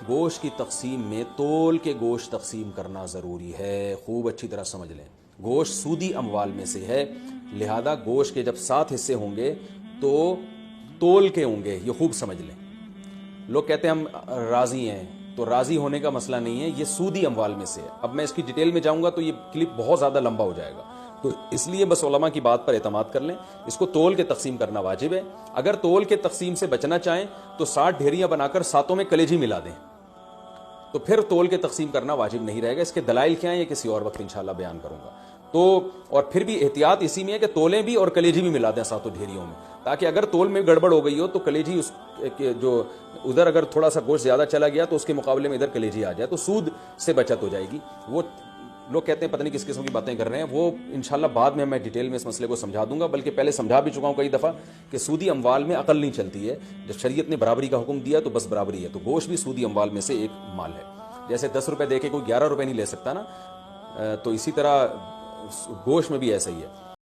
گوشت کی تقسیم میں تول کے گوشت تقسیم کرنا ضروری ہے. خوب اچھی طرح سمجھ لیں. گوشت سودی اموال میں سے ہے، لہذا گوشت کے جب 7 حصے ہوں گے تو تول کے ہوں گے. یہ خوب سمجھ لیں. لوگ کہتے ہیں ہم راضی ہیں، تو راضی ہونے کا مسئلہ نہیں ہے، یہ سودی اموال میں سے ہے. اب میں اس کی ڈیٹیل میں جاؤں گا تو یہ کلپ بہت زیادہ لمبا ہو جائے گا، تو اس لیے بس علماء کی بات پر اعتماد کر لیں. اس کو تول کے تقسیم کرنا واجب ہے. اگر تول کے تقسیم سے بچنا چاہیں تو 60 ڈھیریاں بنا کر 7 میں کلیجی ملا دیں، تو پھر تول کے تقسیم کرنا واجب نہیں رہے گا. اس کے دلائل کیا ہیں یہ کسی اور وقت انشاءاللہ بیان کروں گا. تو اور پھر بھی احتیاط اسی میں ہے کہ تولیں بھی اور کلیجی بھی ملا دیں 7 ڈھیریوں میں، تاکہ اگر تول میں گڑبڑ ہو گئی ہو تو کلیجی اس جو ادھر اگر تھوڑا سا گوشت زیادہ چلا گیا تو اس کے مقابلے میں ادھر کلیجی آ جائے تو سود سے بچت ہو جائے گی. وہ لوگ کہتے ہیں پتہ نہیں کس قسم کی باتیں کر رہے ہیں، وہ انشاءاللہ بعد میں ڈیٹیل میں اس مسئلے کو سمجھا دوں گا، بلکہ پہلے سمجھا بھی چکا ہوں کئی دفعہ کہ سودی اموال میں عقل نہیں چلتی ہے. جب شریعت نے برابری کا حکم دیا تو بس برابری ہے. تو گوشت بھی سودی اموال میں سے ایک مال ہے. جیسے 10 روپے دے کے کوئی 11 روپے نہیں لے سکتا نا، تو اسی طرح گوشت میں بھی ایسا ہی ہے.